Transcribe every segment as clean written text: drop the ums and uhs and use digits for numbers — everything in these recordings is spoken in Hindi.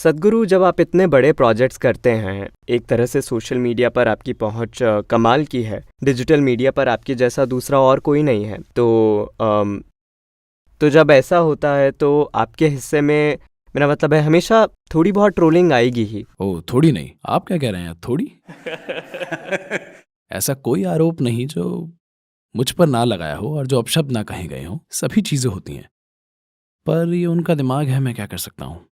सद्गुरु, जब आप इतने बड़े प्रोजेक्ट्स करते हैं, एक तरह से सोशल मीडिया पर आपकी पहुंच कमाल की है। डिजिटल मीडिया पर आपके जैसा दूसरा और कोई नहीं है। तो जब ऐसा होता है तो आपके हिस्से में, मेरा मतलब है, हमेशा थोड़ी बहुत ट्रोलिंग आएगी ही। ओ थोड़ी नहीं, आप क्या कह रहे हैं थोड़ी? ऐसा कोई आरोप नहीं जो मुझ पर ना लगाया हो और जो अपशब्द ना कहे गए हों। सभी चीजें होती हैं, पर ये उनका दिमाग है, मैं क्या कर सकता हूँ।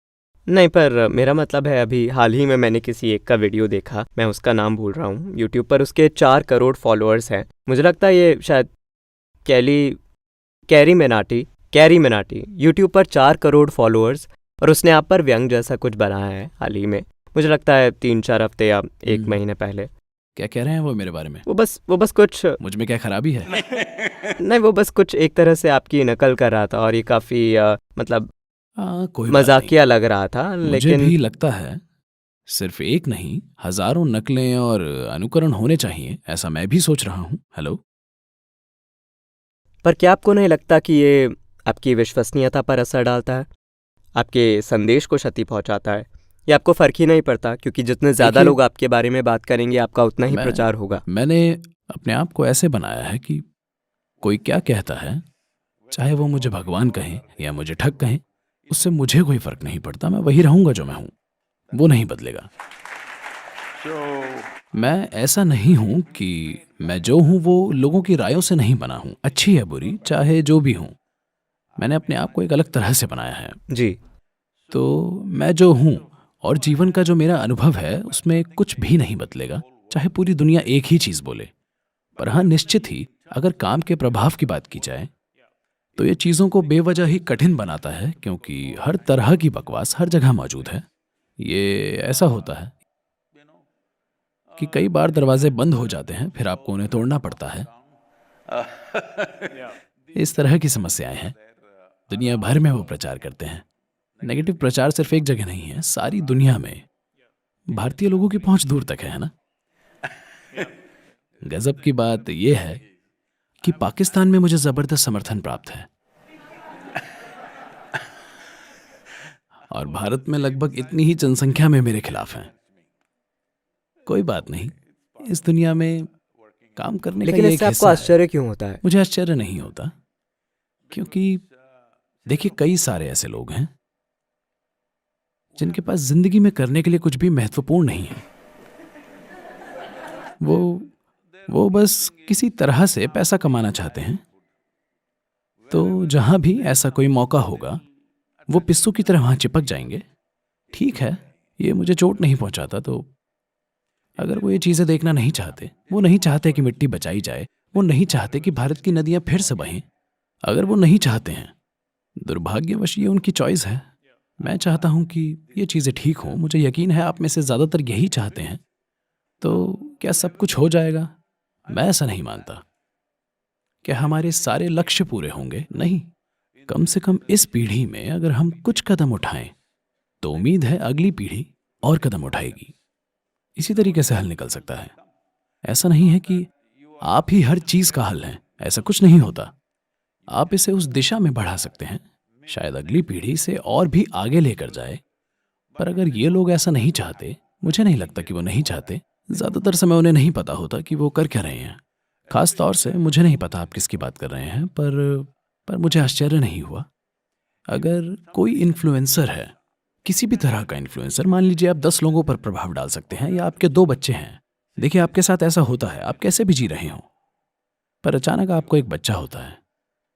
नहीं, पर मेरा मतलब है, अभी हाल ही में मैंने किसी एक का वीडियो देखा, मैं उसका नाम भूल रहा हूँ, यूट्यूब पर उसके 4 करोड़ फॉलोअर्स हैं। मुझे लगता है ये शायद कैली कैरी मिनाटी, यूट्यूब पर 4 करोड़ फॉलोअर्स, और उसने आप पर व्यंग जैसा कुछ बनाया है हाल ही में। मुझे लगता है 3-4 हफ्ते या 1 महीने पहले। क्या कह रहे हैं वो मेरे बारे में? वो बस कुछ मुझ में क्या खराबी है? नहीं, वो बस कुछ एक तरह से आपकी नकल कर रहा था, और ये काफ़ी मतलब कोई बात नहीं। मजाकिया लग रहा था, मुझे लेकिन भी लगता है सिर्फ एक नहीं, हजारों नकलें और अनुकरण होने चाहिए, ऐसा मैं भी सोच रहा हूँ। हेलो, पर क्या आपको नहीं लगता कि ये आपकी विश्वसनीयता पर असर डालता है, आपके संदेश को क्षति पहुंचाता है? या आपको फर्क ही नहीं पड़ता, क्योंकि जितने ज़्यादा देखिए, लोग आपके बारे में बात करेंगे, आपका उतना ही प्रचार होगा? मैंने अपने आप को ऐसे बनाया है कि कोई क्या कहता है, चाहे वो मुझे भगवान कहें या मुझे ठग कहें, उससे मुझे कोई फर्क नहीं पड़ता। मैं वही रहूंगा जो मैं हूं, वो नहीं बदलेगा। मैं ऐसा नहीं हूं कि मैं जो हूं वो लोगों की रायों से नहीं बना हूं, अच्छी या बुरी, चाहे जो भी हूं। मैंने अपने आप को एक अलग तरह से बनाया है। जी। तो मैं जो हूं और जीवन का जो मेरा अनुभव है, उसमें कुछ भी नहीं बदलेगा, चाहे पूरी दुनिया एक ही चीज बोले। पर हाँ, निश्चित ही अगर काम के प्रभाव की बात की जाए तो ये चीज़ों को बेवजह ही कठिन बनाता है, क्योंकि हर तरह की बकवास हर जगह मौजूद है। ये ऐसा होता है कि कई बार दरवाजे बंद हो जाते हैं, फिर आपको उन्हें तोड़ना पड़ता है। इस तरह की समस्याएं हैं। दुनिया भर में वो प्रचार करते हैं। नेगेटिव प्रचार सिर्फ एक जगह नहीं है, सारी दुनिया में। भारतीय लोगों की पहुंच दूर तक है ना? गजब की बात यह है कि पाकिस्तान में मुझे जबरदस्त समर्थन प्राप्त है, और भारत में लगभग इतनी ही जनसंख्या में मेरे खिलाफ हैं। कोई बात नहीं, इस दुनिया में काम करने का लेकिन ये एक इससे आपको हिस्सा है। आश्चर्य क्यों होता है? मुझे आश्चर्य नहीं होता, क्योंकि देखिए, कई सारे ऐसे लोग हैं जिनके पास जिंदगी में करने के लिए कुछ भी महत्वपूर्ण नहीं है। वो वो बस किसी तरह से पैसा कमाना चाहते हैं। तो जहां भी ऐसा कोई मौका होगा, वो पिस्सू की तरह वहां चिपक जाएंगे। ठीक है, ये मुझे चोट नहीं पहुंचाता। तो अगर वो ये चीजें देखना नहीं चाहते, वो नहीं चाहते कि मिट्टी बचाई जाए, वो नहीं चाहते कि भारत की नदियां फिर से बहें, अगर वो नहीं चाहते हैं, दुर्भाग्यवश ये उनकी चॉइस है। मैं चाहता हूं कि ये चीजें ठीक हों। मुझे यकीन है आप में से ज्यादातर यही चाहते हैं। तो क्या सब कुछ हो जाएगा? मैं ऐसा नहीं मानता। क्या हमारे सारे लक्ष्य पूरे होंगे? नहीं। कम से कम इस पीढ़ी में अगर हम कुछ कदम उठाएं, तो उम्मीद है अगली पीढ़ी और कदम उठाएगी। इसी तरीके से हल निकल सकता है। ऐसा नहीं है कि आप ही हर चीज का हल हैं, ऐसा कुछ नहीं होता। आप इसे उस दिशा में बढ़ा सकते हैं, शायद अगली पीढ़ी इसे और भी आगे लेकर जाए। पर अगर ये लोग ऐसा नहीं चाहते, मुझे नहीं लगता कि वो नहीं चाहते। ज्यादातर समय उन्हें नहीं पता होता कि वो कर क्या रहे हैं। खास तौर से मुझे नहीं पता आप किसकी बात कर रहे हैं, पर मुझे आश्चर्य नहीं हुआ। अगर कोई इन्फ्लुएंसर है, किसी भी तरह का इन्फ्लुएंसर, मान लीजिए आप 10 लोगों पर प्रभाव डाल सकते हैं, या आपके 2 बच्चे हैं। देखिए, आपके साथ ऐसा होता है, आप कैसे भी जी रहे हो, पर अचानक आपको एक बच्चा होता है।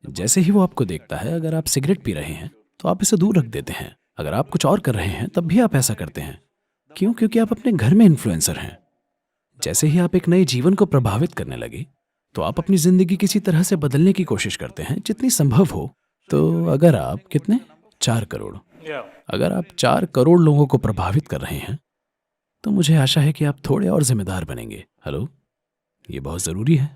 जैसे ही वो आपको देखता है, अगर आप सिगरेट पी रहे हैं तो आप इसे दूर रख देते हैं। अगर आप कुछ और कर रहे हैं तब भी आप ऐसा करते हैं। क्यों? क्योंकि आप अपने घर में इन्फ्लुएंसर हैं। जैसे ही आप एक नए जीवन को प्रभावित करने लगे, तो आप अपनी जिंदगी किसी तरह से बदलने की कोशिश करते हैं, जितनी संभव हो। तो अगर आप कितने 4 करोड़, अगर आप 4 करोड़ लोगों को प्रभावित कर रहे हैं, तो मुझे आशा है कि आप थोड़े और जिम्मेदार बनेंगे। हेलो, ये बहुत जरूरी है।